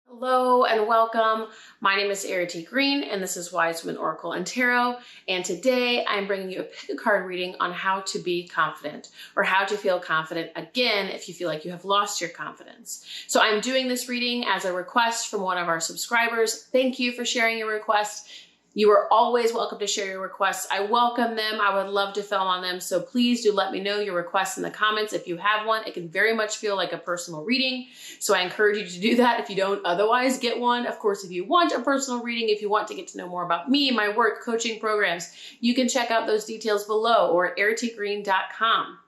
Hello and welcome. My name is Errity Green and this is Wise Women Oracle and Tarot. And today I'm bringing you a pick a card reading on how to be confident or how to feel confident again if you feel like you have lost your confidence. So I'm doing this reading as a request from one of our subscribers. Thank you for sharing your request. You are always welcome to share your requests. I welcome them. I would love to film on them. So please do let me know your requests in the comments. If you have one, it can very much feel like a personal reading. So I encourage you to do that if you don't otherwise get one. Of course, if you want a personal reading, if you want to get to know more about me, my work, coaching programs, you can check out those details below or at erritygreen.com.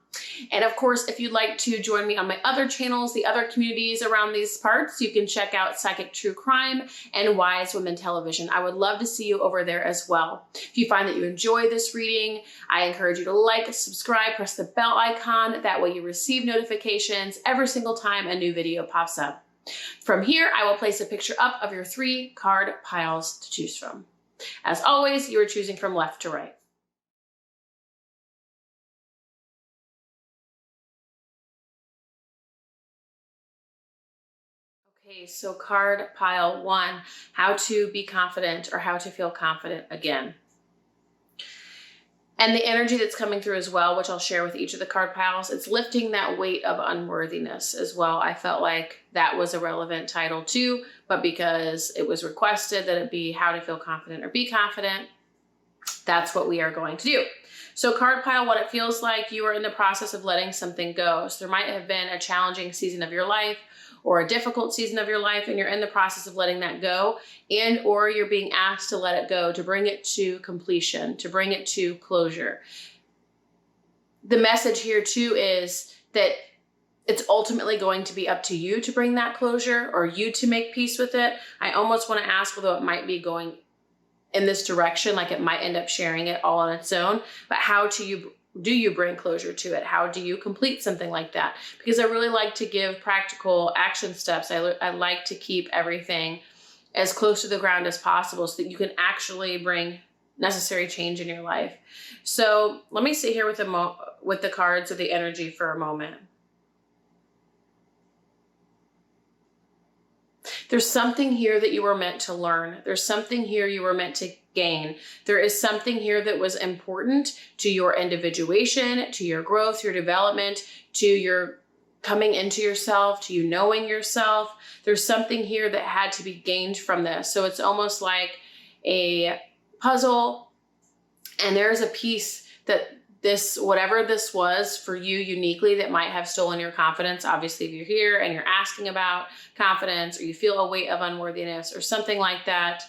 And of course, if you'd like to join me on my other channels, the other communities around these parts, you can check out Psychic True Crime and Wise Women Television. I would love to see you over there as well. If you find that you enjoy this reading, I encourage you to like, subscribe, press the bell icon. That way you receive notifications every single time a new video pops up. From here, I will place a picture up of your 3 card piles to choose from. As always, you are choosing from left to right. Okay, so card pile 1, how to be confident or how to feel confident again. And the energy that's coming through as well, which I'll share with each of the card piles, it's lifting that weight of unworthiness as well. I felt like that was a relevant title too, but because it was requested that it be how to feel confident or be confident, that's what we are going to do. So card pile 1, it feels like you are in the process of letting something go. So there might have been a challenging season of your life or a difficult season of your life, and you're in the process of letting that go, and or you're being asked to let it go, to bring it to completion, to bring it to closure. The message here too is that it's ultimately going to be up to you to bring that closure or you to make peace with it. I almost want to ask, although it might be going in this direction, like it might end up sharing it all on its own, but how do you bring closure to it? How do you complete something like that? Because I really like to give practical action steps. I like to keep everything as close to the ground as possible so that you can actually bring necessary change in your life. So let me sit here with the cards of the energy for a moment. There's something here that you were meant to learn. There's something here you were meant to gain. There is something here that was important to your individuation, to your growth, your development, to your coming into yourself, to you knowing yourself. There's something here that had to be gained from this. So it's almost like a puzzle, and there's a piece that whatever this was for you uniquely that might have stolen your confidence. Obviously, if you're here and you're asking about confidence or you feel a weight of unworthiness or something like that,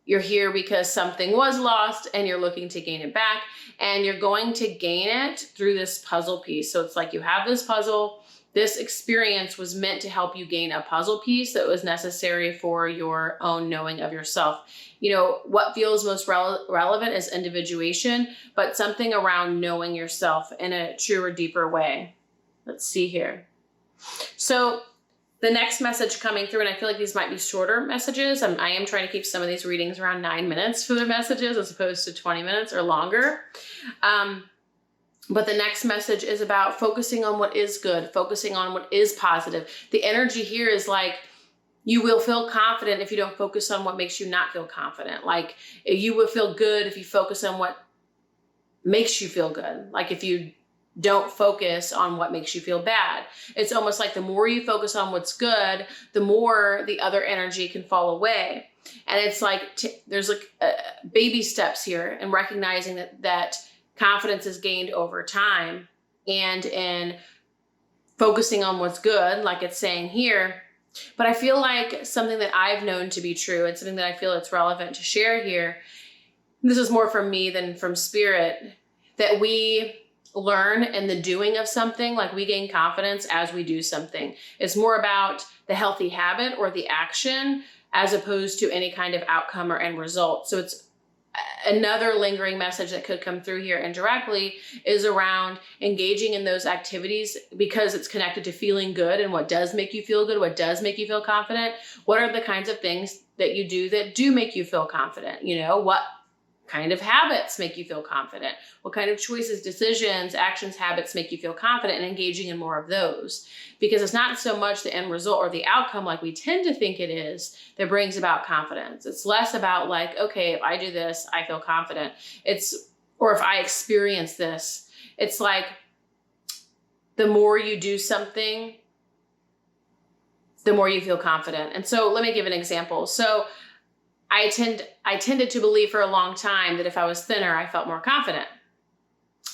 you're here because something was lost and you're looking to gain it back, and you're going to gain it through this puzzle piece. So it's like you have this puzzle. This experience was meant to help you gain a puzzle piece that was necessary for your own knowing of yourself. You know, what feels most relevant is individuation, but something around knowing yourself in a truer, deeper way. Let's see here. So the next message coming through, and I feel like these might be shorter messages. I am trying to keep some of these readings around 9 minutes for the messages as opposed to 20 minutes or longer. But the next message is about focusing on what is good, focusing on what is positive. The energy here is like, you will feel confident if you don't focus on what makes you not feel confident. Like you will feel good if you focus on what makes you feel good. Like if you don't focus on what makes you feel bad. It's almost like the more you focus on what's good, the more the other energy can fall away. And it's like, there's like baby steps here and recognizing that confidence is gained over time, and in focusing on what's good, like it's saying here. But I feel like something that I've known to be true, and something that I feel it's relevant to share here, this is more from me than from spirit, that we learn in the doing of something, like we gain confidence as we do something. It's more about the healthy habit or the action as opposed to any kind of outcome or end result. So it's another lingering message that could come through here indirectly is around engaging in those activities because it's connected to feeling good and what does make you feel good, what does make you feel confident. What are the kinds of things that you do that do make you feel confident? You know, what kind of habits make you feel confident? What kind of choices, decisions, actions, habits make you feel confident, and engaging in more of those? Because it's not so much the end result or the outcome like we tend to think it is that brings about confidence. It's less about like, okay, if I do this, I feel confident. Or if I experience this, it's like the more you do something, the more you feel confident. And so let me give an example. So I tended to believe for a long time that if I was thinner, I felt more confident.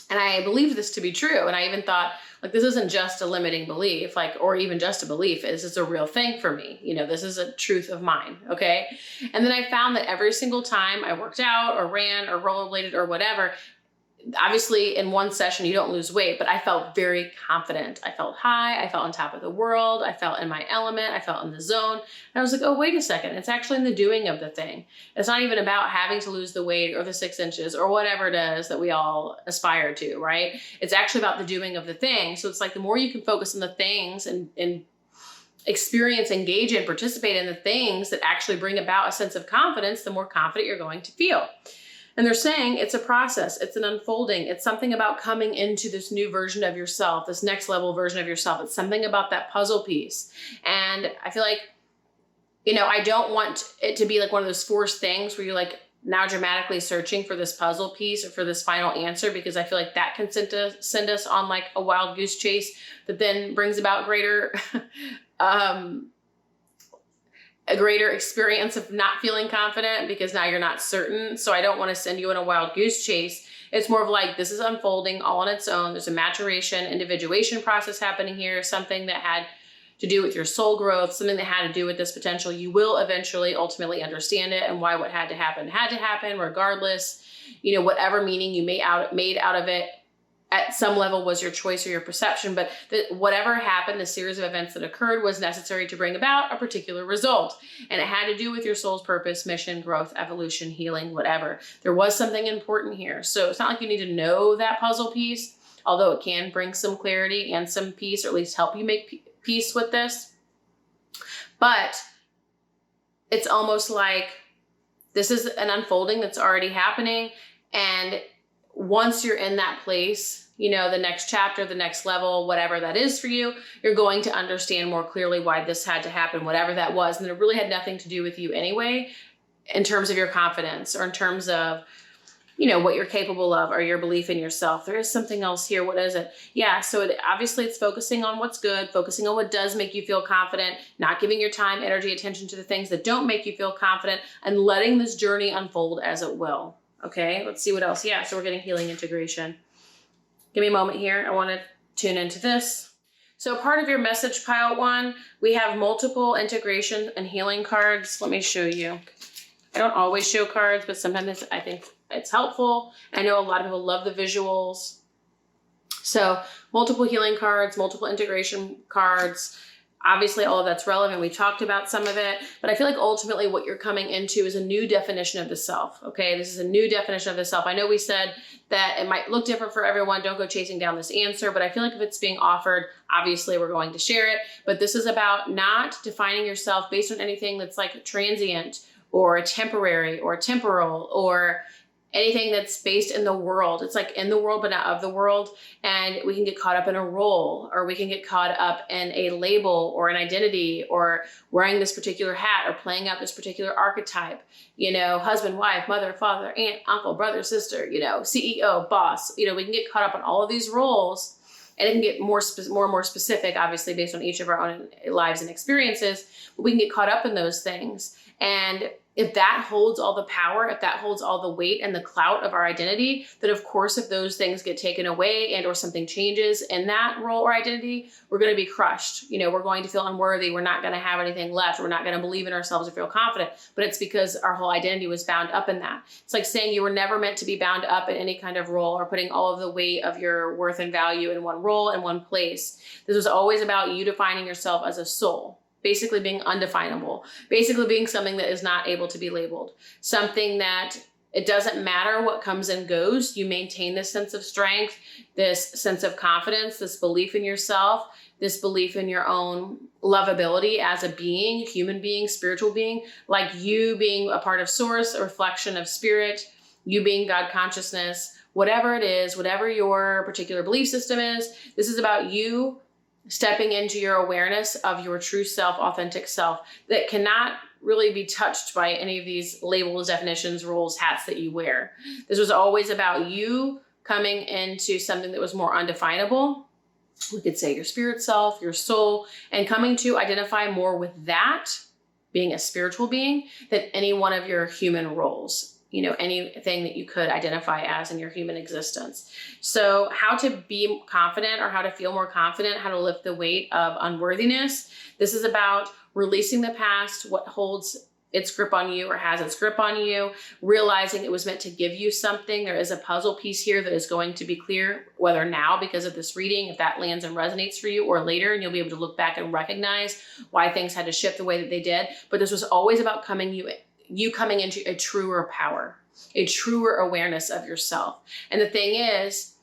And I believed this to be true. And I even thought, like, this isn't just a limiting belief, like, or even just a belief. This is a real thing for me. This is a truth of mine. Okay. And then I found that every single time I worked out or ran or rollerbladed or whatever, obviously in one session you don't lose weight, but I felt very confident. I felt high. I felt on top of the world. I felt in my element. I felt in the zone. And I was like, oh, wait a second. It's actually in the doing of the thing. It's not even about having to lose the weight or the 6 inches or whatever it is that we all aspire to, right? It's actually about the doing of the thing. So it's like the more you can focus on the things and experience, engage in, participate in the things that actually bring about a sense of confidence, the more confident you're going to feel. And they're saying it's a process, it's an unfolding, it's something about coming into this new version of yourself, this next level version of yourself. It's something about that puzzle piece. And I feel like, I don't want it to be like one of those forced things where you're like now dramatically searching for this puzzle piece or for this final answer, because I feel like that can send us on like a wild goose chase that then brings about a greater experience of not feeling confident because now you're not certain. So I don't want to send you on a wild goose chase. It's more of like, this is unfolding all on its own. There's a maturation, individuation process happening here, something that had to do with your soul growth, something that had to do with this potential. You will eventually ultimately understand it and why what had to happen regardless, whatever meaning you made out of it at some level was your choice or your perception, but whatever happened, the series of events that occurred was necessary to bring about a particular result. And it had to do with your soul's purpose, mission, growth, evolution, healing, whatever. There was something important here. So it's not like you need to know that puzzle piece, although it can bring some clarity and some peace, or at least help you make peace with this. But it's almost like this is an unfolding that's already happening. And once you're in that place, the next chapter, the next level, whatever that is for you, you're going to understand more clearly why this had to happen, whatever that was. And it really had nothing to do with you anyway, in terms of your confidence or in terms of, what you're capable of or your belief in yourself. There is something else here. What is it? Yeah. So obviously it's focusing on what's good, focusing on what does make you feel confident, not giving your time, energy, attention to the things that don't make you feel confident, and letting this journey unfold as it will. Okay, let's see what else. Yeah, so we're getting healing integration. Give me a moment here. I want to tune into this. So part of your message pile 1, we have multiple integration and healing cards. Let me show you. I don't always show cards, but sometimes I think it's helpful. I know a lot of people love the visuals. So multiple healing cards, multiple integration cards. Obviously, all of that's relevant. We talked about some of it, but I feel like ultimately what you're coming into is a new definition of the self. Okay, this is a new definition of the self. I know we said that it might look different for everyone. Don't go chasing down this answer, but I feel like if it's being offered, obviously we're going to share it. But this is about not defining yourself based on anything that's like transient or temporary or temporal or anything that's based in the world. It's like in the world, but not of the world. And we can get caught up in a role, or we can get caught up in a label or an identity, or wearing this particular hat or playing out this particular archetype, husband, wife, mother, father, aunt, uncle, brother, sister, CEO, boss. We can get caught up in all of these roles, and it can get more and more specific, obviously, based on each of our own lives and experiences, but we can get caught up in those things. And if that holds all the power, if that holds all the weight and the clout of our identity, then of course, if those things get taken away and or something changes in that role or identity, we're going to be crushed. We're going to feel unworthy. We're not going to have anything left. We're not going to believe in ourselves or feel confident, but it's because our whole identity was bound up in that. It's like saying you were never meant to be bound up in any kind of role or putting all of the weight of your worth and value in one role, in one place. This was always about you defining yourself as a soul. Basically being undefinable, basically being something that is not able to be labeled, something that it doesn't matter what comes and goes. You maintain this sense of strength, this sense of confidence, this belief in yourself, this belief in your own lovability as a being, human being, spiritual being, like you being a part of source, a reflection of spirit, you being God consciousness, whatever it is, whatever your particular belief system is, this is about you stepping into your awareness of your true self, authentic self that cannot really be touched by any of these labels, definitions, roles, hats that you wear. This was always about you coming into something that was more undefinable. We could say your spirit self, your soul, and coming to identify more with that, being a spiritual being, than any one of your human roles. Anything that you could identify as in your human existence. So how to be confident, or how to feel more confident, how to lift the weight of unworthiness. This is about releasing the past, what holds its grip on you or has its grip on you, realizing it was meant to give you something. There is a puzzle piece here that is going to be clear, whether now because of this reading, if that lands and resonates for you, or later, and you'll be able to look back and recognize why things had to shift the way that they did. But this was always about you coming into a truer power, a truer awareness of yourself. And the thing is,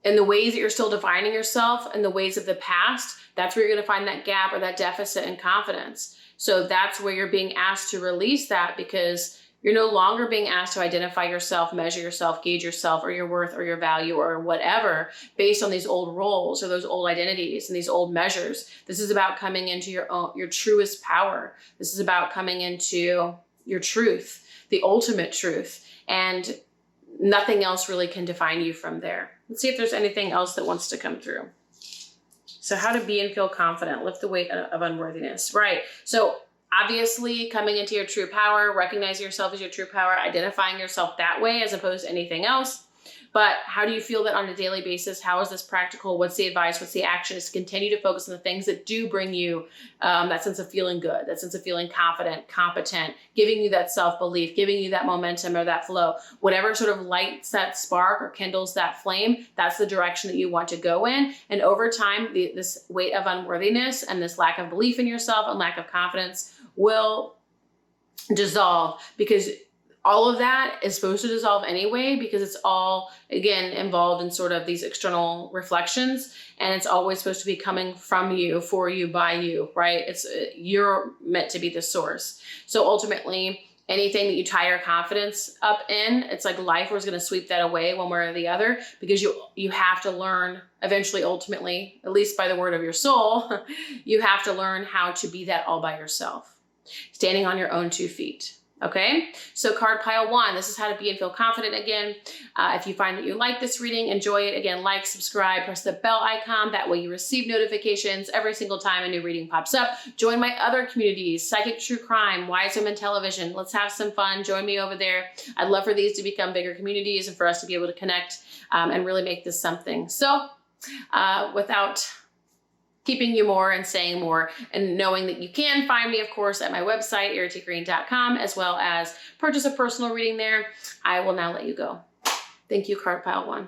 in the ways that you're still defining yourself and the ways of the past, that's where you're going to find that gap or that deficit in confidence. So that's where you're being asked to release that, because you're no longer being asked to identify yourself, measure yourself, gauge yourself or your worth or your value or whatever based on these old roles or those old identities and these old measures. This is about coming into your truest power. This is about coming into your truth, the ultimate truth, and nothing else really can define you from there. Let's see if there's anything else that wants to come through. So how to be and feel confident, lift the weight of unworthiness, right? So obviously coming into your true power, recognizing yourself as your true power, identifying yourself that way as opposed to anything else. But how do you feel that on a daily basis? How is this practical? What's the advice? What's the action? Is to continue to focus on the things that do bring you that sense of feeling good, that sense of feeling confident, competent, giving you that self-belief, giving you that momentum or that flow. Whatever sort of lights that spark or kindles that flame, that's the direction that you want to go in. And over time, this weight of unworthiness and this lack of belief in yourself and lack of confidence will dissolve, because all of that is supposed to dissolve anyway, because it's all, again, involved in sort of these external reflections, and it's always supposed to be coming from you, for you, by you, right? You're meant to be the source. So ultimately, anything that you tie your confidence up in, it's like life was going to sweep that away one way or the other, because you have to learn eventually, ultimately, at least by the word of your soul, you have to learn how to be that all by yourself, standing on your own 2 feet. Okay, so card pile 1, this is how to be and feel confident again. If you find that you like this reading, enjoy it, again, like, subscribe, press the bell icon. That way you receive notifications every single time a new reading pops up. Join my other communities, Psychic True Crime, Wise Women Television. Let's have some fun. Join me over there. I'd love for these to become bigger communities and for us to be able to connect and really make this something. So without keeping you more and saying more, and knowing that you can find me, of course, at my website, erritygreen.com, as well as purchase a personal reading there, I will now let you go. Thank you, card pile 1.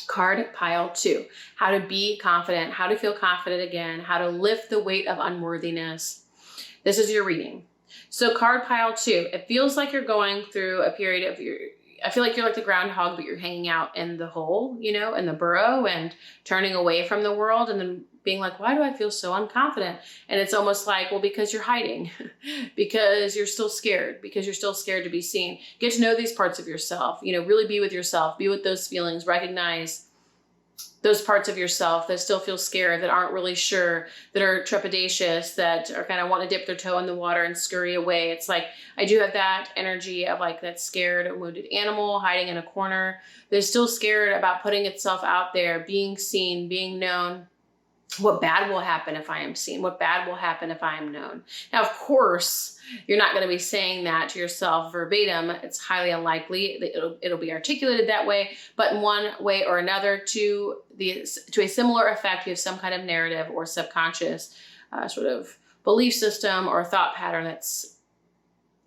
Card pile 2, how to be confident, how to feel confident again, how to lift the weight of unworthiness. This is your reading. So card pile 2, it feels like you're going through a period of I feel like you're like the groundhog, but you're hanging out in the hole, in the burrow, and turning away from the world, and then being like, why do I feel so unconfident? And it's almost like, well, because you're hiding, because you're still scared, because you're still scared to be seen. Get to know these parts of yourself, really be with yourself, be with those feelings, recognize those parts of yourself that still feel scared, that aren't really sure, that are trepidatious, that are kind of want to dip their toe in the water and scurry away. It's like, I do have that energy of like that scared or wounded animal hiding in a corner. They're still scared about putting itself out there, being seen, being known. What bad will happen if I am seen? What bad will happen if I am known? Now, of course, you're not going to be saying that to yourself verbatim. It's highly unlikely that it'll be articulated that way, but in one way or another, to a similar effect, you have some kind of narrative or subconscious sort of belief system or thought pattern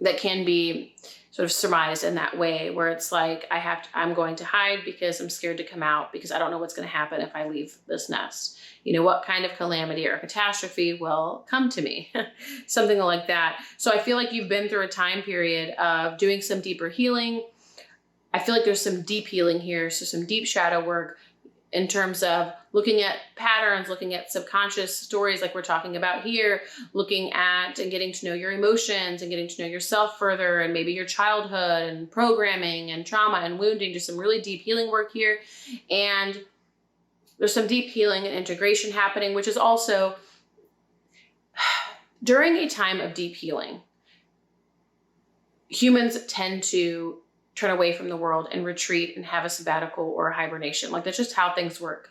that can be sort of surmised in that way, where it's like, I'm going to hide because I'm scared to come out, because I don't know what's going to happen if I leave this nest. What kind of calamity or catastrophe will come to me? Something like that. So I feel like you've been through a time period of doing some deeper healing. I feel like there's some deep healing here, so some deep shadow work, in terms of looking at patterns, looking at subconscious stories like we're talking about here, looking at and getting to know your emotions and getting to know yourself further, and maybe your childhood and programming and trauma and wounding. Do some really deep healing work here. And there's some deep healing and integration happening, which is also during a time of deep healing, humans tend to turn away from the world and retreat and have a sabbatical or a hibernation. Like, that's just how things work.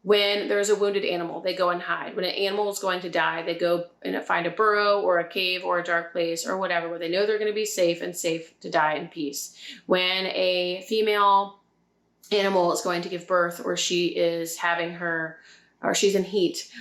When there's a wounded animal, they go and hide. When an animal is going to die, they go and find a burrow or a cave or a dark place or whatever, where they know they're going to be safe and safe to die in peace. When a female animal is going to give birth, or she is having her, or she's in heat,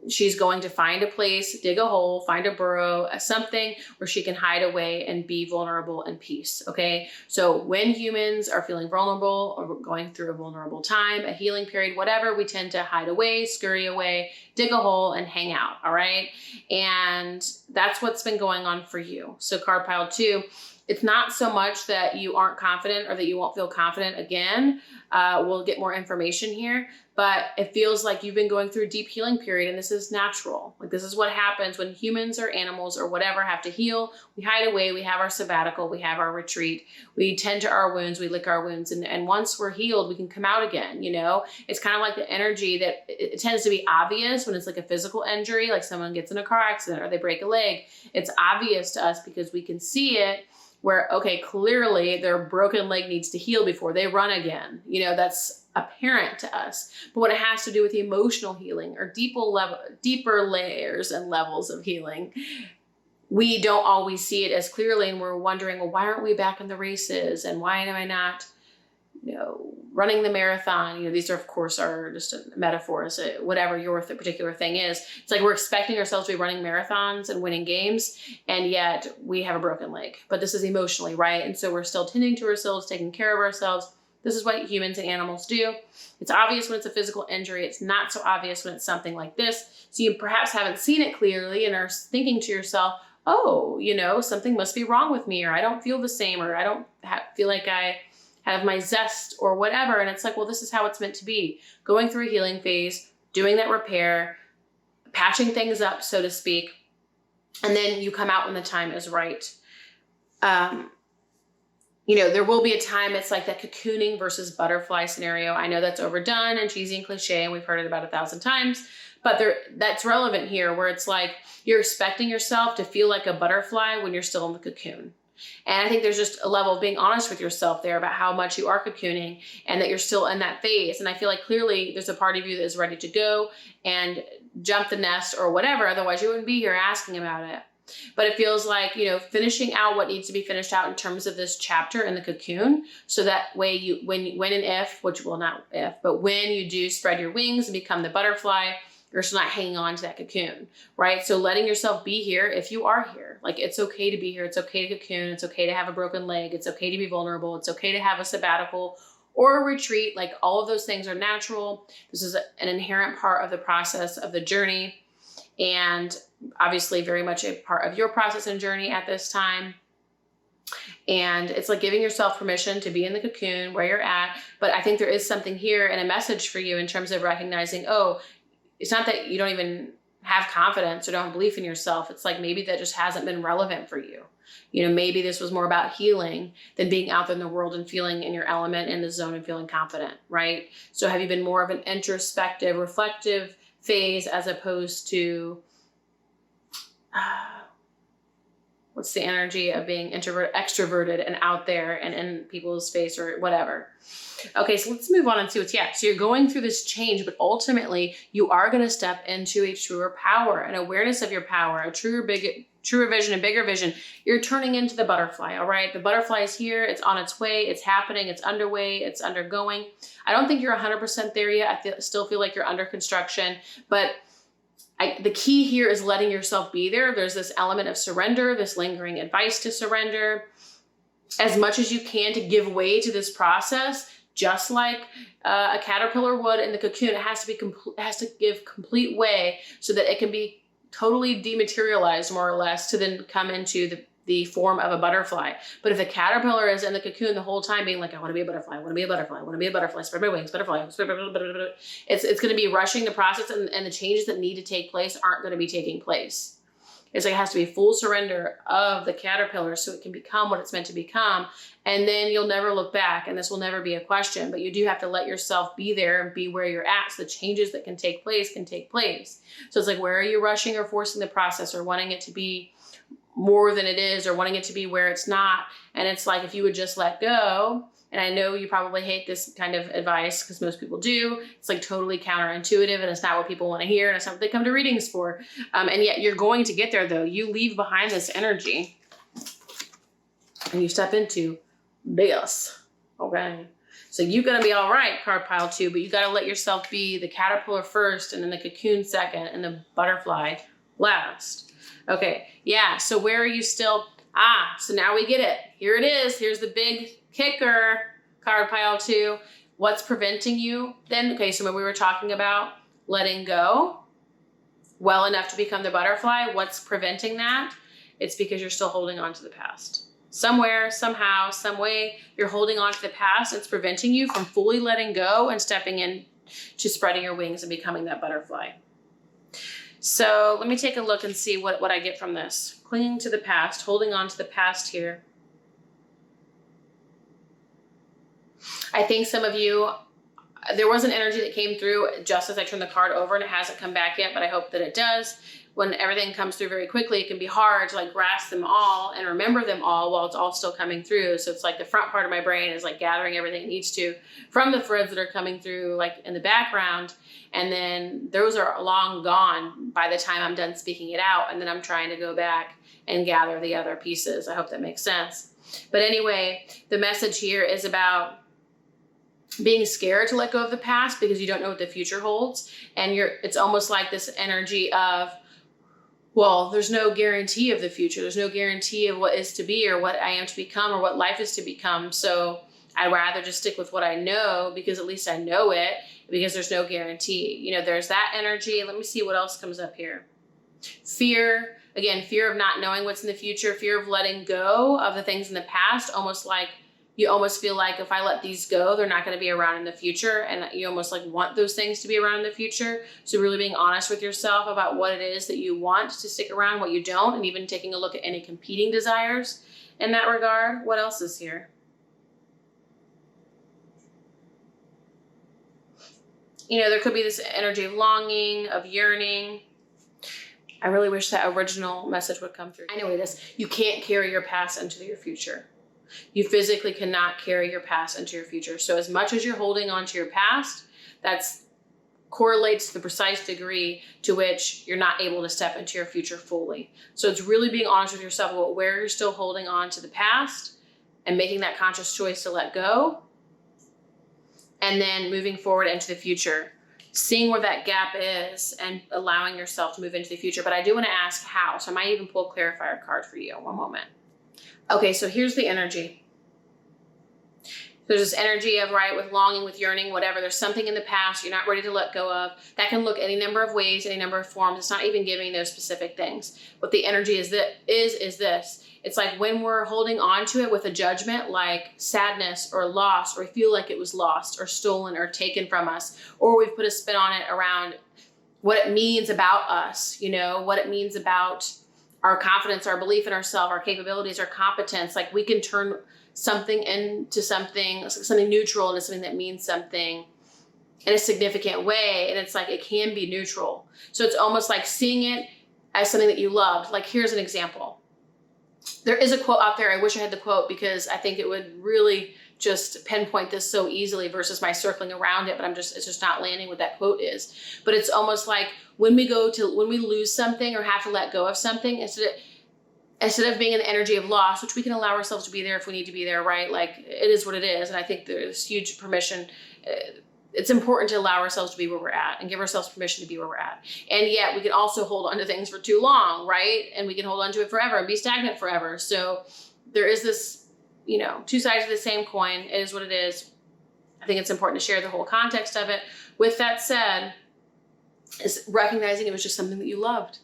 she's going to find a place, dig a hole, find a burrow, something where she can hide away and be vulnerable in peace. Okay. So when humans are feeling vulnerable or going through a vulnerable time, a healing period, whatever, we tend to hide away, scurry away, dig a hole, and hang out. All right. And that's what's been going on for you. So card pile 2, it's not so much that you aren't confident or that you won't feel confident again. We'll get more information here, but it feels like you've been going through a deep healing period, and this is natural. Like, this is what happens when humans or animals or whatever have to heal. We hide away, we have our sabbatical, we have our retreat, we tend to our wounds, we lick our wounds. And once we're healed, we can come out again. You know, it's kind of like the energy that it tends to be obvious when it's like a physical injury, like someone gets in a car accident or they break a leg. It's obvious to us because we can see it, where, okay, clearly their broken leg needs to heal before they run again. You know, that's apparent to us. But when it has to do with emotional healing or deeper layers and levels of healing, we don't always see it as clearly, and we're wondering, well, why aren't we back in the races? And why am I not, you know, running the marathon? You know, these are, of course, are just metaphors, whatever your particular thing is. It's like we're expecting ourselves to be running marathons and winning games, and yet we have a broken leg. But this is emotionally, right? And so we're still tending to ourselves, taking care of ourselves. This is what humans and animals do. It's obvious when it's a physical injury. It's not so obvious when it's something like this. So you perhaps haven't seen it clearly and are thinking to yourself, oh, you know, something must be wrong with me, or I don't feel the same, or I don't feel like I have my zest or whatever. And it's like, well, this is how it's meant to be. Going through a healing phase, doing that repair, patching things up, so to speak. And then you come out when the time is right. You know, there will be a time, it's like that cocooning versus butterfly scenario. I know that's overdone and cheesy and cliche, and we've heard it about 1,000 times, but that's relevant here, where it's like you're expecting yourself to feel like a butterfly when you're still in the cocoon. And I think there's just a level of being honest with yourself there about how much you are cocooning and that you're still in that phase. And I feel like clearly there's a part of you that is ready to go and jump the nest or whatever. Otherwise you wouldn't be here asking about it. But it feels like, you know, finishing out what needs to be finished out in terms of this chapter in the cocoon. So that way you, when and if, which will not if, but when you do spread your wings and become the butterfly, you're still not hanging on to that cocoon, right? So letting yourself be here if you are here. Like, it's okay to be here. It's okay to cocoon. It's okay to have a broken leg. It's okay to be vulnerable. It's okay to have a sabbatical or a retreat. Like, all of those things are natural. This is an inherent part of the process of the journey, and obviously very much a part of your process and journey at this time. And it's like giving yourself permission to be in the cocoon where you're at. But I think there is something here and a message for you in terms of recognizing, oh, it's not that you don't even have confidence or don't have belief in yourself. It's like maybe that just hasn't been relevant for you. You know, maybe this was more about healing than being out there in the world and feeling in your element, in the zone, and feeling confident, right? So have you been more of an introspective, reflective phase as opposed to, what's the energy of being extroverted and out there and in people's face or whatever? Okay, so let's move on and see what's, yeah. So you're going through this change, but ultimately you are going to step into a truer power, an awareness of your power, a truer vision, a bigger vision. You're turning into the butterfly, all right? The butterfly is here. It's on its way. It's happening. It's underway. It's undergoing. I don't think you're 100% there yet. I still feel like you're under construction, but the key here is letting yourself be there. There's this element of surrender, this lingering advice to surrender as much as you can, to give way to this process. Just like a caterpillar would in the cocoon, it has to give complete way so that it can be totally dematerialized, more or less, to then come into the form of a butterfly. But if the caterpillar is in the cocoon the whole time being like, I want to be a butterfly, I want to be a butterfly, I want to be a butterfly, spread my wings, butterfly, it's going to be rushing the process, and the changes that need to take place aren't going to be taking place. It's like it has to be full surrender of the caterpillar so it can become what it's meant to become. And then you'll never look back, and this will never be a question, but you do have to let yourself be there and be where you're at. So the changes that can take place can take place. So it's like, where are you rushing or forcing the process or wanting it to be more than it is or wanting it to be where it's not? And it's like, if you would just let go, and I know you probably hate this kind of advice because most people do. It's like totally counterintuitive, and it's not what people want to hear, and it's not what they come to readings for. And yet you're going to get there though. You leave behind this energy and you step into this, okay? So you're gonna be all right, card pile 2, but you gotta let yourself be the caterpillar first, and then the cocoon second, and the butterfly last. Okay, yeah, so where are you still? So now we get it. Here it is. Here's the big kicker, card pile 2. What's preventing you then? Okay, so when we were talking about letting go well enough to become the butterfly, what's preventing that? It's because you're still holding on to the past. Somewhere, somehow, some way, you're holding on to the past. It's preventing you from fully letting go and stepping in to spreading your wings and becoming that butterfly. So let me take a look and see what I get from this. Clinging to the past, holding on to the past here. I think some of you, there was an energy that came through just as I turned the card over, and it hasn't come back yet, but I hope that it does. When everything comes through very quickly, it can be hard to like grasp them all and remember them all while it's all still coming through. So it's like the front part of my brain is like gathering everything it needs to from the threads that are coming through like in the background. And then those are long gone by the time I'm done speaking it out. And then I'm trying to go back and gather the other pieces. I hope that makes sense. But anyway, the message here is about being scared to let go of the past because you don't know what the future holds. And it's almost like this energy of, well, there's no guarantee of the future. There's no guarantee of what is to be or what I am to become or what life is to become. So I'd rather just stick with what I know because at least I know it, because there's no guarantee. You know, there's that energy. Let me see what else comes up here. Fear, again, fear of not knowing what's in the future, fear of letting go of the things in the past, almost like you almost feel like if I let these go, they're not going to be around in the future. And you almost like want those things to be around in the future. So really being honest with yourself about what it is that you want to stick around, what you don't, and even taking a look at any competing desires in that regard. What else is here? You know, there could be this energy of longing, of yearning. I really wish that original message would come through. I know it is. You can't carry your past into your future. You physically cannot carry your past into your future. So as much as you're holding on to your past, that's correlates to the precise degree to which you're not able to step into your future fully. So it's really being honest with yourself about where you're still holding on to the past and making that conscious choice to let go. And then moving forward into the future, seeing where that gap is and allowing yourself to move into the future. But I do want to ask how. So I might even pull a clarifier card for you. One moment. Okay, so here's the energy. There's this energy of, right, with longing, with yearning, whatever. There's something in the past you're not ready to let go of. That can look any number of ways, any number of forms. It's not even giving those specific things. What the energy is this. It's like when we're holding on to it with a judgment, like sadness or loss, or we feel like it was lost or stolen or taken from us, or we've put a spin on it around what it means about us, you know, what it means about our confidence, our belief in ourselves, our capabilities, our competence. Like we can turn something into something neutral into something that means something in a significant way. And it's like, it can be neutral. So it's almost like seeing it as something that you loved. Like, here's an example. There is a quote out there. I wish I had the quote because I think it would really just pinpoint this so easily versus my circling around it, but it's just not landing what that quote is. But it's almost like when we lose something or have to let go of something, instead of being an energy of loss, which we can allow ourselves to be there if we need to be there, right? Like it is what it is. And I think there's huge permission. It's important to allow ourselves to be where we're at and give ourselves permission to be where we're at. And yet we can also hold on to things for too long, right? And we can hold on to it forever and be stagnant forever. So there is this, you know, two sides of the same coin. It is what it is. I think it's important to share the whole context of it. With that said, is recognizing it was just something that you loved.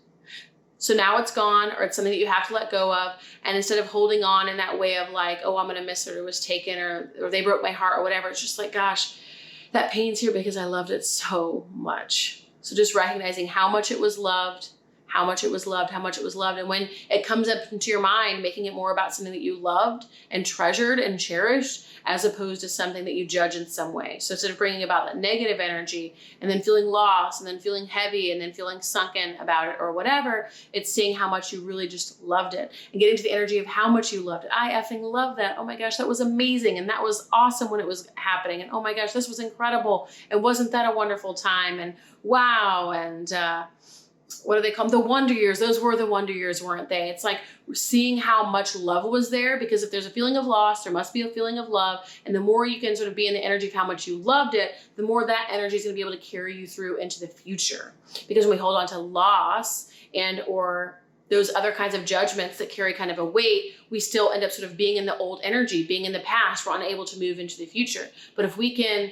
So now it's gone, or it's something that you have to let go of. And instead of holding on in that way of like, oh, I'm going to miss it, or it was taken, or they broke my heart, or whatever, it's just like, gosh, that pain's here because I loved it so much. So just recognizing how much it was loved, how much it was loved, how much it was loved. And when it comes up into your mind, making it more about something that you loved and treasured and cherished, as opposed to something that you judge in some way. So instead of bringing about that negative energy and then feeling lost and then feeling heavy and then feeling sunken about it or whatever, it's seeing how much you really just loved it and getting to the energy of how much you loved it. I effing love that. Oh my gosh, that was amazing. And that was awesome when it was happening. And oh my gosh, this was incredible. And wasn't that a wonderful time? And wow. And, what do they call them? The wonder years. Those were the wonder years, weren't they? It's like seeing how much love was there, because if there's a feeling of loss, there must be a feeling of love. And the more you can sort of be in the energy of how much you loved it, the more that energy is going to be able to carry you through into the future. Because when we hold on to loss and or those other kinds of judgments that carry kind of a weight, we still end up sort of being in the old energy, being in the past. We're unable to move into the future. But if we can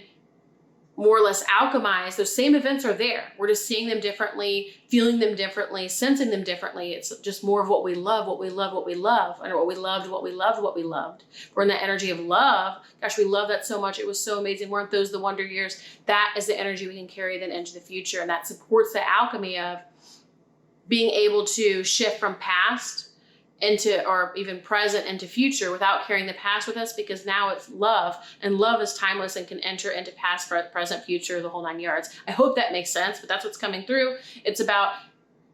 more or less alchemize, those same events are there. We're just seeing them differently, feeling them differently, sensing them differently. It's just more of what we love, what we love, what we love, and what we loved, what we loved, what we loved. We're in that energy of love. Gosh, we love that so much. It was so amazing. Weren't those the wonder years? That is the energy we can carry then into the future. And that supports the alchemy of being able to shift from past into, or even present into future, without carrying the past with us, because now it's love, and love is timeless and can enter into past, present, future, the whole 9 yards. I hope that makes sense, but that's what's coming through. It's about,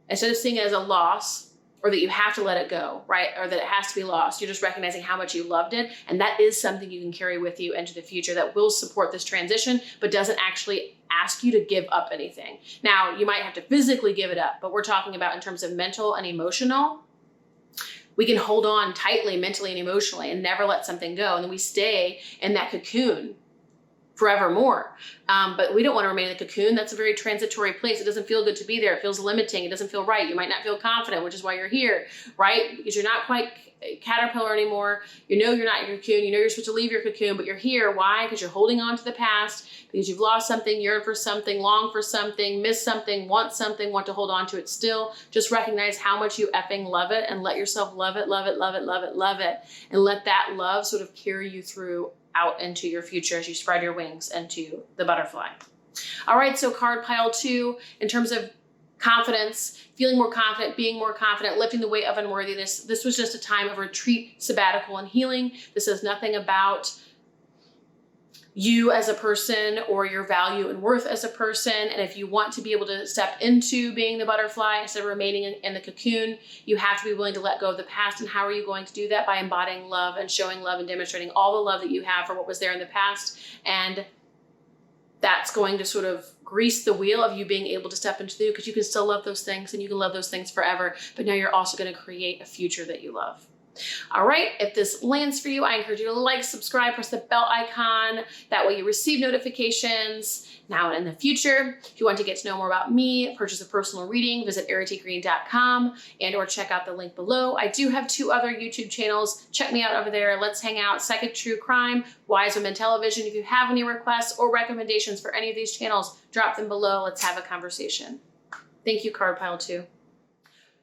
instead of seeing it as a loss, or that you have to let it go, right? Or that it has to be lost, you're just recognizing how much you loved it. And that is something you can carry with you into the future that will support this transition, but doesn't actually ask you to give up anything. Now, you might have to physically give it up, but we're talking about in terms of mental and emotional. We can hold on tightly mentally and emotionally and never let something go. And then we stay in that cocoon forevermore. But we don't want to remain in the cocoon. That's a very transitory place. It doesn't feel good to be there. It feels limiting. It doesn't feel right. You might not feel confident, which is why you're here, right? Because you're not quite a caterpillar anymore. You know you're not in your cocoon. You know you're supposed to leave your cocoon, but you're here. Why? Because you're holding on to the past, because you've lost something, yearn for something, long for something, miss something, want to hold on to it still. Just recognize how much you effing love it and let yourself love it, love it, love it, love it, love it. And let that love sort of carry you through out into your future as you spread your wings into the butterfly. All right, so card pile 2, in terms of confidence, feeling more confident, being more confident, lifting the weight of unworthiness. This was just a time of retreat, sabbatical, and healing. This is nothing about you as a person or your value and worth as a person. And if you want to be able to step into being the butterfly instead of remaining in the cocoon, you have to be willing to let go of the past. And how are you going to do that? By embodying love and showing love and demonstrating all the love that you have for what was there in the past. And that's going to sort of grease the wheel of you being able to step into the, because you can still love those things and you can love those things forever. But now you're also going to create a future that you love. All right, if this lands for you, I encourage you to like, subscribe, press the bell icon. That way you receive notifications now and in the future. If you want to get to know more about me, purchase a personal reading, visit erritygreen.com and or check out the link below. I do have 2 other YouTube channels. Check me out over there. Let's hang out. Psychic True Crime, Wise Women Television. If you have any requests or recommendations for any of these channels, drop them below. Let's have a conversation. Thank you, card pile 2.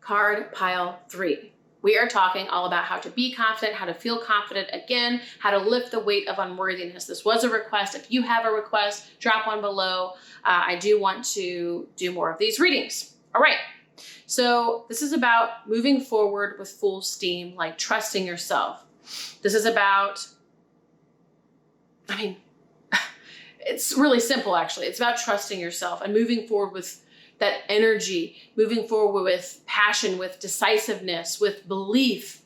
Card pile 3. We are talking all about how to be confident, how to feel confident again, how to lift the weight of unworthiness. This was a request. If you have a request, drop one below. I do want to do more of these readings. All right. So this is about moving forward with full steam, like trusting yourself. This is about, it's really simple, actually. It's about trusting yourself and moving forward with that energy, moving forward with passion, with decisiveness, with belief,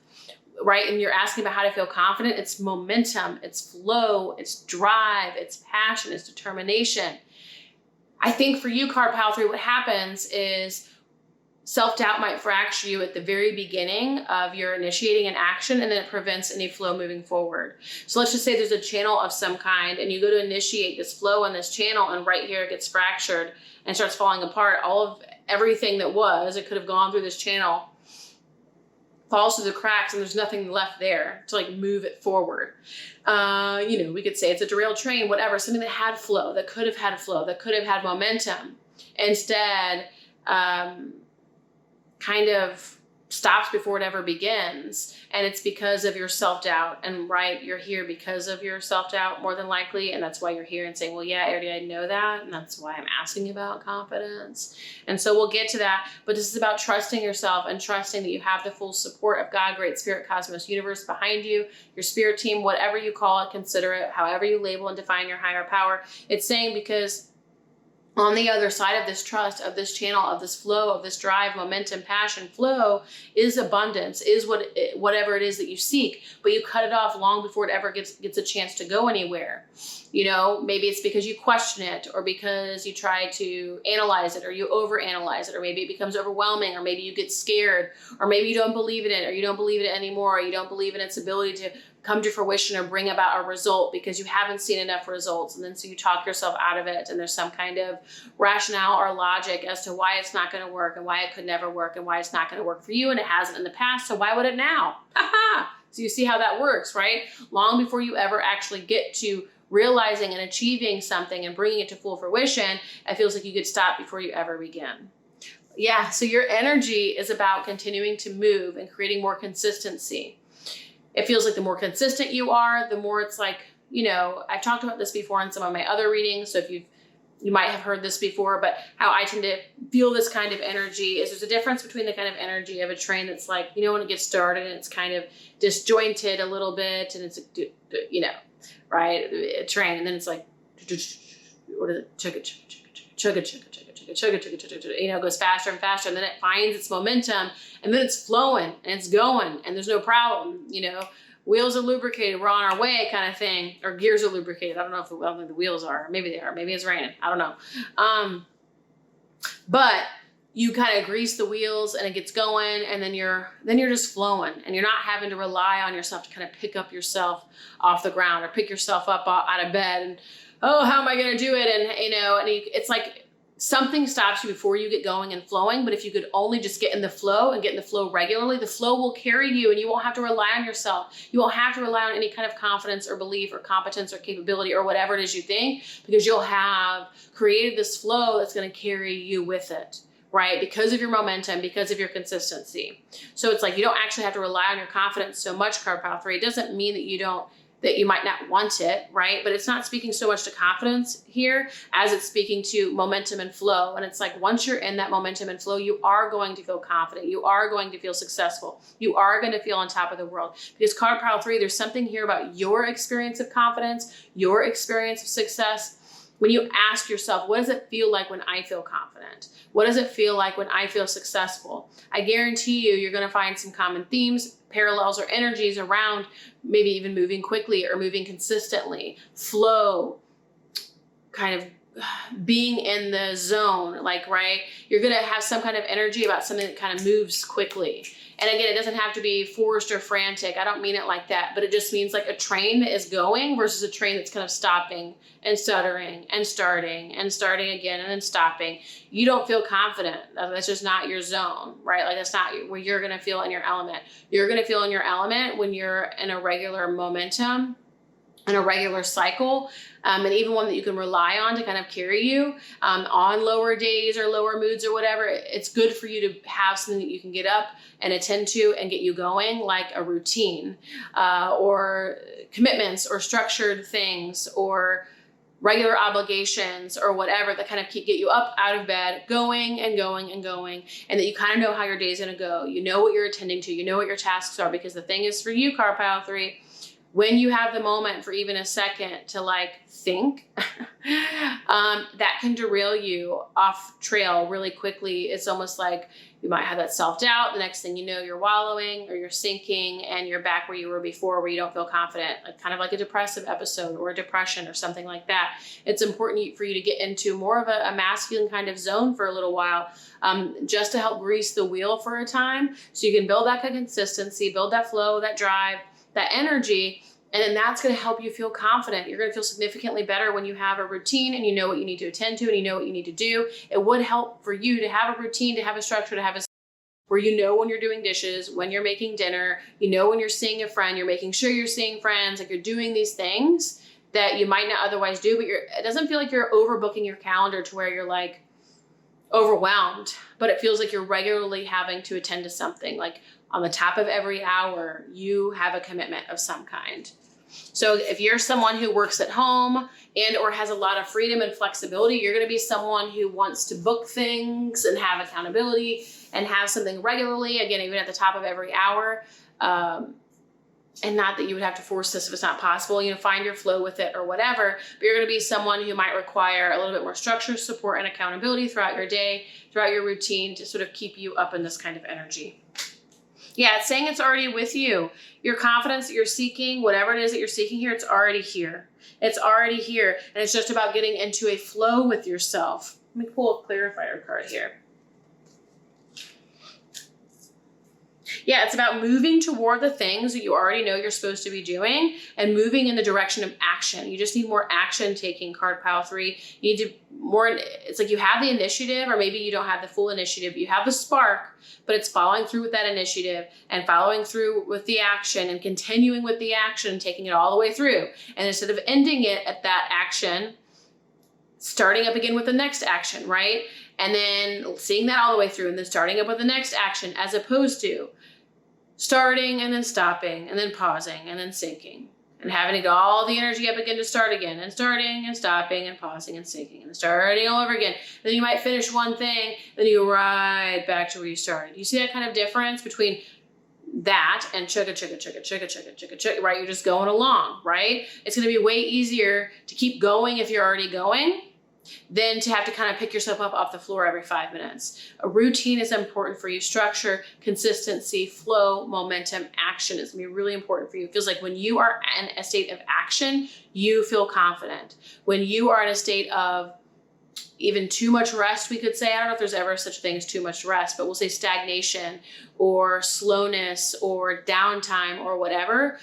right? And you're asking about how to feel confident. It's momentum, it's flow, it's drive, it's passion, it's determination. I think for you, card pile 3, what happens is self-doubt might fracture you at the very beginning of your initiating an action, and then it prevents any flow moving forward. So let's just say there's a channel of some kind and you go to initiate this flow in this channel, and right here it gets fractured and starts falling apart. All of everything that was, it could have gone through this channel, falls through the cracks, and there's nothing left there to like move it forward. We could say it's a derailed train, whatever, something that had flow, that could have had flow, that could have had momentum. Instead, kind of stops before it ever begins. And it's because of your self-doubt. And right, you're here because of your self-doubt more than likely. And that's why you're here and saying, well, yeah, Errity, I know that. And that's why I'm asking about confidence. And so we'll get to that. But this is about trusting yourself and trusting that you have the full support of God, Great Spirit, Cosmos, Universe behind you, your spirit team, whatever you call it, consider it, however you label and define your higher power. It's saying because on the other side of this trust, of this channel, of this flow, of this drive, momentum, passion, flow is abundance, is whatever it is that you seek, but you cut it off long before it ever gets a chance to go anywhere. You know, maybe it's because you question it, or because you try to analyze it, or you overanalyze it, or maybe it becomes overwhelming, or maybe you get scared, or maybe you don't believe in it, or you don't believe in it anymore, or you don't believe in its ability to come to fruition or bring about a result because you haven't seen enough results. And then so you talk yourself out of it, and there's some kind of rationale or logic as to why it's not going to work and why it could never work and why it's not going to work for you, and it hasn't in the past, so why would it now? So you see how that works, right? Long before you ever actually get to realizing and achieving something and bringing it to full fruition, it feels like you get stopped before you ever begin. Yeah, so your energy is about continuing to move and creating more consistency. It feels like the more consistent you are, the more it's like, you know, I've talked about this before in some of my other readings, so if you might have heard this before, but how I tend to feel this kind of energy is there's a difference between the kind of energy of a train that's like, you know, when it gets started and it's kind of disjointed a little bit, and it's, you know, right, a train, and then it's like, what is it, chugga, chugga, chugga, chugga, chugga, chugga, chugga, chugga, chugga, you know, it goes faster and faster, and then it finds its momentum, and then it's flowing, and it's going, and there's no problem, you know, wheels are lubricated, we're on our way kind of thing, or gears are lubricated. I don't know if the wheels are, maybe they are, maybe it's raining, I don't know. But you kind of grease the wheels and it gets going, and then you're just flowing, and you're not having to rely on yourself to kind of pick up yourself off the ground or pick yourself up out of bed and, oh, how am I going to do it? And, you know, and it's like something stops you before you get going and flowing. But if you could only just get in the flow and get in the flow regularly, the flow will carry you, and you won't have to rely on yourself. You won't have to rely on any kind of confidence or belief or competence or capability or whatever it is you think, because you'll have created this flow that's going to carry you with it, right? Because of your momentum, because of your consistency. So it's like you don't actually have to rely on your confidence so much, card pile 3. It doesn't mean that you might not want it, right? But it's not speaking so much to confidence here as it's speaking to momentum and flow. And it's like, once you're in that momentum and flow, you are going to feel confident. You are going to feel successful. You are going to feel on top of the world. Because card pile 3, there's something here about your experience of confidence, your experience of success. When you ask yourself, what does it feel like when I feel confident? What does it feel like when I feel successful? I guarantee you're going to find some common themes, parallels, or energies around maybe even moving quickly or moving consistently, flow, kind of being in the zone, like, right? You're going to have some kind of energy about something that kind of moves quickly. And again, it doesn't have to be forced or frantic. I don't mean it like that, but it just means like a train that is going versus a train that's kind of stopping and stuttering and starting again and then stopping. You don't feel confident. That's just not your zone, right? Like that's not where you're going to feel in your element. You're going to feel in your element when you're in a regular momentum, in a regular cycle, and even one that you can rely on to kind of carry you on lower days or lower moods or whatever. It's good for you to have something that you can get up and attend to and get you going, like a routine or commitments or structured things or regular obligations or whatever that kind of get you up out of bed, going and going and going, and that you kind of know how your day's going to go. You know what you're attending to. You know what your tasks are, because the thing is for you, card pile 3, when you have the moment for even a second to like think, that can derail you off trail really quickly. It's almost like you might have that self-doubt. The next thing you know, you're wallowing or you're sinking and you're back where you were before, where you don't feel confident, like kind of like a depressive episode or a depression or something like that. It's important for you to get into more of a masculine kind of zone for a little while, just to help grease the wheel for a time, so you can build that consistency, build that flow, that drive, that energy, and then that's going to help you feel confident. You're going to feel significantly better when you have a routine and you know what you need to attend to and you know what you need to do. It would help for you to have a routine, to have a structure, to have a where you know when you're doing dishes, when you're making dinner, you know when you're seeing a friend, you're making sure you're seeing friends, like you're doing these things that you might not otherwise do, but it doesn't feel like you're overbooking your calendar to where you're like overwhelmed, but it feels like you're regularly having to attend to something. Like on the top of every hour, you have a commitment of some kind. So if you're someone who works at home and or has a lot of freedom and flexibility, you're going to be someone who wants to book things and have accountability and have something regularly, again, even at the top of every hour. And not that you would have to force this if it's not possible, find your flow with it or whatever, but you're going to be someone who might require a little bit more structure, support, and accountability throughout your day, throughout your routine to sort of keep you up in this kind of energy. Yeah, it's saying it's already with you. Your confidence that you're seeking, whatever it is that you're seeking here, it's already here. It's already here. And it's just about getting into a flow with yourself. Let me pull a clarifier card here. Yeah, it's about moving toward the things that you already know you're supposed to be doing and moving in the direction of action. You just need more action taking, card pile 3. You need to more, it's like you have the initiative, or maybe you don't have the full initiative. You have the spark, but it's following through with that initiative and following through with the action and continuing with the action, taking it all the way through. And instead of ending it at that action, starting up again with the next action, right? And then seeing that all the way through and then starting up with the next action, as opposed to starting and then stopping and then pausing and then sinking and having to get all the energy up again to start again and starting and stopping and pausing and sinking and starting all over again. And then you might finish one thing, then you go right back to where you started. You see that kind of difference between that and chugga, chugga, chugga, chugga, chugga, chugga, chugga, right? You're just going along, right? It's going to be way easier to keep going if you're already going than to have to kind of pick yourself up off the floor every 5 minutes. A routine is important for you. Structure, consistency, flow, momentum, action is going to be really important for you. It feels like when you are in a state of action, you feel confident. When you are in a state of even too much rest, we could say, I don't know if there's ever such a thing as too much rest, but we'll say stagnation or slowness or downtime or whatever,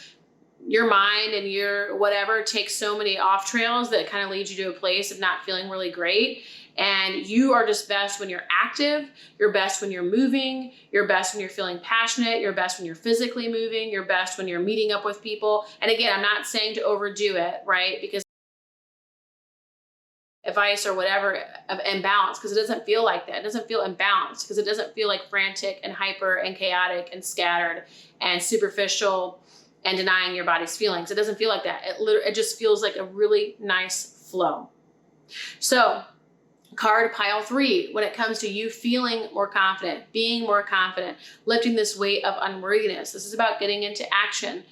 your mind and your whatever takes so many off trails that kind of lead you to a place of not feeling really great. And you are just best when you're active. You're best when you're moving. You're best when you're feeling passionate. You're best when you're physically moving. You're best when you're meeting up with people. And again, I'm not saying to overdo it, right? Because advice or whatever of imbalance, because it doesn't feel like that. It doesn't feel imbalanced because it doesn't feel like frantic and hyper and chaotic and scattered and superficial and denying your body's feelings. It doesn't feel like that. It just feels like a really nice flow. So card pile 3, when it comes to you feeling more confident, being more confident, lifting this weight of unworthiness, this is about getting into action,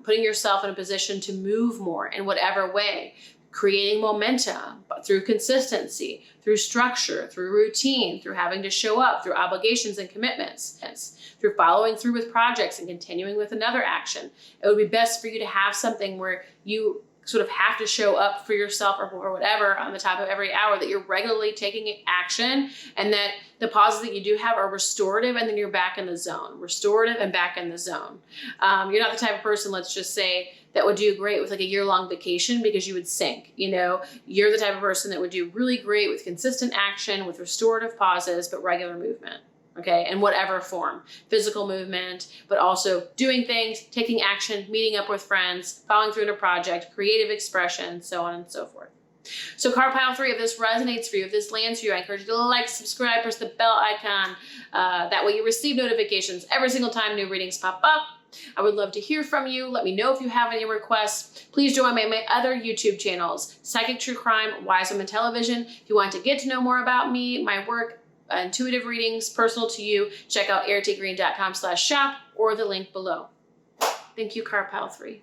putting yourself in a position to move more in whatever way, creating momentum through consistency, through structure, through routine, through having to show up, through obligations and commitments, through following through with projects and continuing with another action. It would be best for you to have something where you sort of have to show up for yourself or whatever on the top of every hour, that you're regularly taking action and that the pauses that you do have are restorative and then you're back in the zone, restorative and back in the zone. You're not the type of person, let's just say, that would do great with like a year-long vacation because you would sink, You're the type of person that would do really great with consistent action, with restorative pauses, but regular movement. Okay, in whatever form, physical movement, but also doing things, taking action, meeting up with friends, following through in a project, creative expression, so on and so forth. So card pile 3, if this resonates for you, if this lands for you, I encourage you to like, subscribe, press the bell icon. That way you receive notifications every single time new readings pop up. I would love to hear from you. Let me know if you have any requests. Please join my other YouTube channels, Psychic True Crime, Wise Women Television. If you want to get to know more about me, my work, intuitive readings, personal to you, check out erritygreen.com/shop or the link below. Thank you, card pile 3.